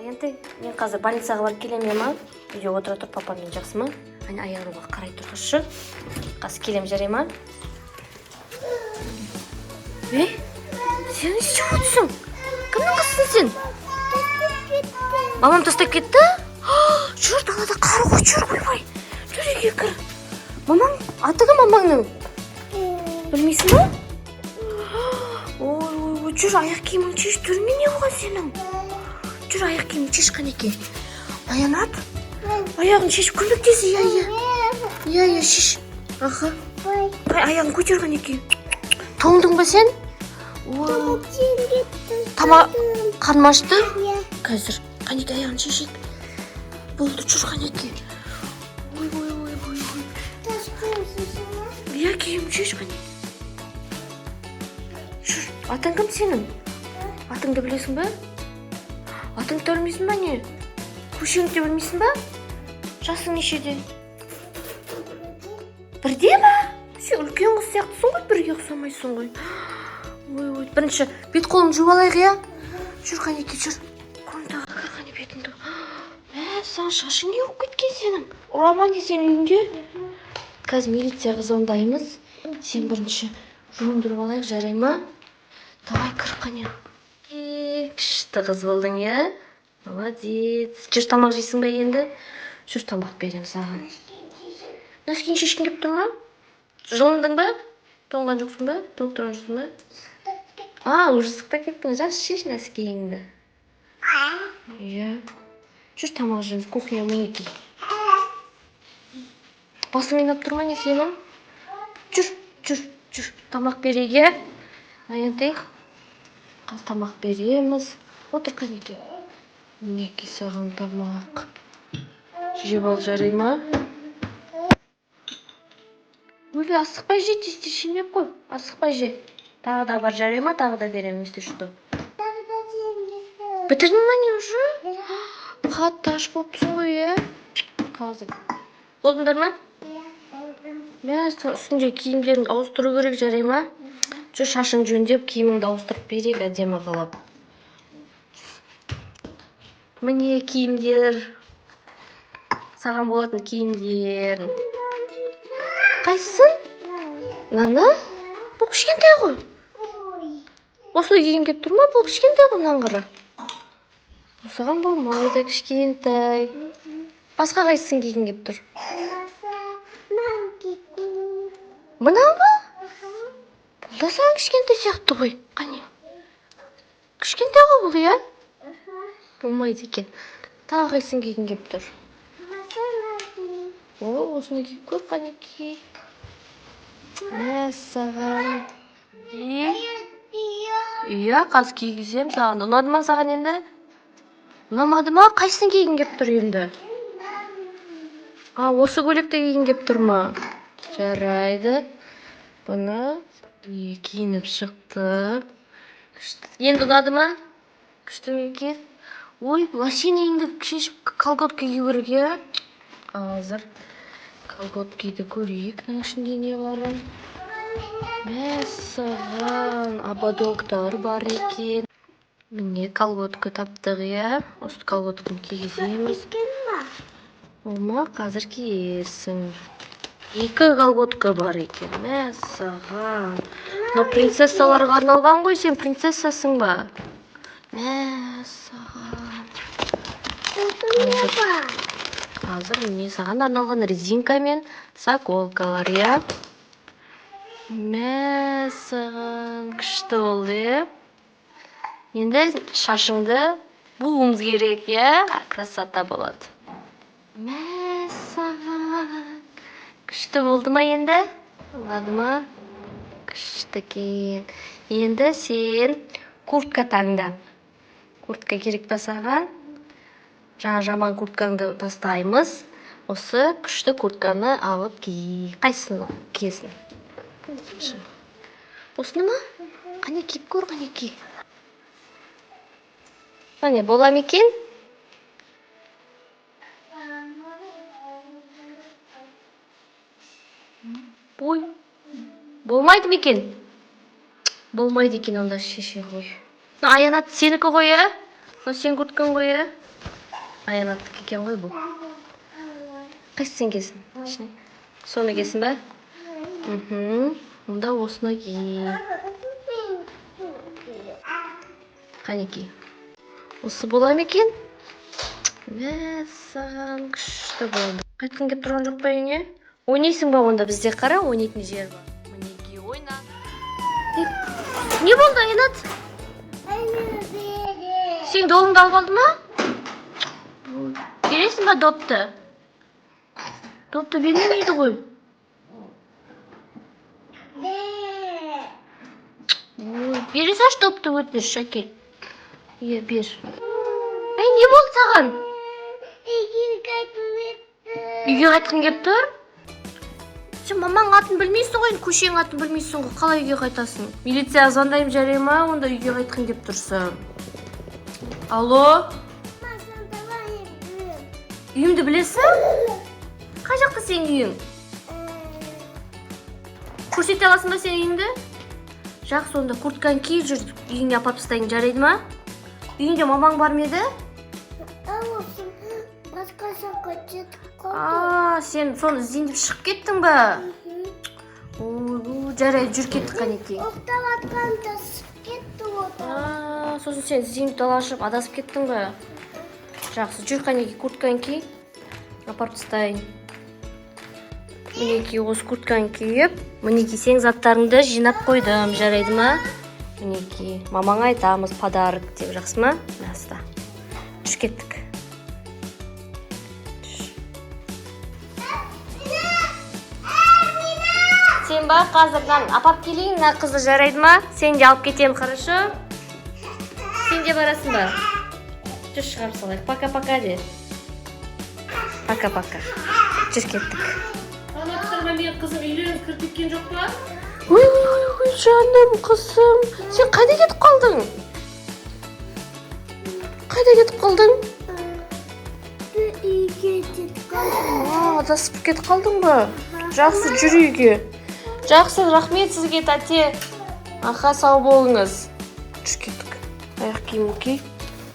Аянтай, мен қазір больницаға барып келем ма? Үйде отыра тұр папамен, жақсы ма? Аянуға қарай тұрғызшы. Қазір келем, жарай ма? Сен не істеп отырсың? Кімнің қызысың сен? Мамам тастап кетті? Жүр, далада қар ғой, жүр, ойбай. Жүр, үйге кір. Мамаң, аты кім мамаңның? Білмейсің ба? Ой, жүр, аяқ киімің шеш, түрме не болған сенің? Жүр, аяқ киімің шеш, қанеке. Аянат? Аяғын шеш, көмектесі, иә, шеш. Аха. Аяғын көтер, қанеке. Тоңдың ба сен? Қарным ашты? Қазір, қанеке, аяғын шешек. Болды, жүр, қанеке. Ой. Иә, киім шеш, қанеке. Жүр, атың кім сенің? Атыңды білесің ба? Атыңды білмейсің ба не? Көшеңді білмейсің ба? Жасың нешеде? Бірде ма? Сен үлкен қыз сияқтысың ғой, бірге ұқсамайсың ғой. Ой, бірінші бет қолын жуып алайық, иә? Жүр, қанеке, жүр. Қондағы кір, қане бетіңді. Саған шашың не болып кеткен сенің? Ұраман не сен үйінде? Қазір милицияға звондаймыз. Сен бірінші жуындырып алайық, жарай ма? Давай, кір, қане. Күшті қыз болдың, иә? Молодец. Жүр, тамақ жейсің бе енді? Жүр, тамақ берем саған. Носкиін шешкін кеп тұр ма? Жылындың ба? Тоңған жоқсың ба? Тоңып тұрған жоқсың ба? Уже сықтап кеттің. Жас, шеш носкиіңді. Иә. Жүр, тамақ жейміз, кухня мінеки. Басың айнап тұр ма не сенің? Жүр. Тамақ берейік, иә? Аянтай, қазір тамақ береміз. Отыр, қанеке. Мінеки саған тамақ. Жеп ал, жарай ма? Өлі, асықпай же, тез жемеп қой. Асықпай же. Тағы да бар, жарай ма? Тағы да берем, если что. Бітірдің ма не уже? Қатты аш болыпсың ғой, иә? Қазір. Болдыңдар ма? Мен үстінде киімдеріңді ауыстыру керек, жарай ма? Жүр, шашың жөндеп, киіміңді ауыстырып берейік, әдемі қылып. Міне киімдер. Саған болатын киімдер. Қайсың? Нана? Бұл кішкентай ғой. Осылай киім кеп тұр ма? Бұл кішкентай ғой, наңғыры. Осыған болмайды, кішкентай. Басқа қайсың киім кеп тұр? Мынау ба? Бұл да саған кішкентай сияқты ғой. Қане? Кішкентай ғой бұл, иә? Болмайды екен. Тағы қайсың киім кеп тұр? Осыны киіп көр, қанеке. Саған. Иә, қазір кигізем саған. Ұнады ма саған енді? Ұнамады ма? Қайсың киім кеп тұр енді? Осы көйлекте киім кеп тұр ма? Жарайды. Бұны киініп шықты. Енді ұнады ма? Күшті ме екен? Ой, лосинеңді шешіп колготка кию керек, иә? Қазір колготка киді көрейік, мына ішінде не барын. Саған ободоктар бар екен. Міне колготка таптық, иә? Осы колготканы кигіземіз. Ома, қазір киесің. 2 колготка бар екен. Саған. Но принцессаларға арналған ғой, сен принцессасың ба? Саған. Қазір міне саған арналған резинка мен заколкалар, иә? Саған күшті болды, иә? Енді шашыңды буымыз керек, иә? Красота болады. Саған күшті болды ма енді? Болады ма? Күшті кен. Енді сен куртка таңда. Куртка керек па саған? Жаңа жаман курткаңды тастаймыз. Осы күшті куртканы алып ки. Қайсыны киесің? Осыны ма? Қане киіп көр, қанеке. Қане, бола ма екен? Ой, болмайды ма екен? Болмайды екен, онда шеше ғой. Аянат сенікі ғой, ә? Сен курткаң ғой, ә? Аянаттық екен ғой бұл. Қайсы сен кесін? Соны кесін бә? Онда осыны ки. Қанеки. Осы бола ма екен? Мәссаған күшті болды. Қайтқан кеп тұрған жоқ па үйіңе? Ойнайсың ба онда, бізде қара ойнайтын жер бар. Мінеки ойна. Не болды, Аянат? Сен долыңды алып алды ма? Бересің ба допты? Допты бермейді ғой. Бере саш допты өтініш, Шакел. Е, бер. Ай, не болды саған? Үйге қайтқың кеп тұр? Сен мамаң атын білмейсің ғой, көшең атын білмейсің ғой, қалай үйге қайтасың? Милиция звондайым жарай ма, онда үйге қайтқың кеп тұрсың. Алло? Үйімді білесің? Қай жақта сен үйің? Көрсете аласың ба сен үйіңді? Жақсы, онда куртканы ки жүр, үйіңе апарып тастайын, жарайды ма? Үйіңде мамаң бар ма еді? Сен соны іздейін деп шығып кеттің ба? Жарайды, жүр кеттік Қанеки. Оқтап атқанда шығып кетті ота. Сосын сен іздейін талашып, адасып кеттің ба? Жақсы, жүр Қанеки, куртканы ки, апарып тастайын. Мінеки, осы куртканы киіп, мінеки сен заттарыңды жинап қойдым, жарайды ма? Мінеки, мамаңа айтамыз подарок деп, жақсы ма? Наста. Жүр кеттік. Сен ба, қазірдан апап келейін, мына қызды, жарайды ма? Сен де алып кетем, хорошо? Сен де барасың ба? Жүр шығарып салайық. Пока-пока де. Пока-пока. Жүр кеттік. Мен қызым үйленіп кіріп кеткен жоқ па? Ой, жаным қызым. Сен қайда кетіп қалдың? Қайда кетіп қалдың? Үйге кетіп қалдым. Адасып кетіп қалдың ба? Жақсы, жүр үйге. Жақсы, рахмет сізге, тәте. Аха, сау болыңыз. Жүр кеттік. Аяқ киім ки.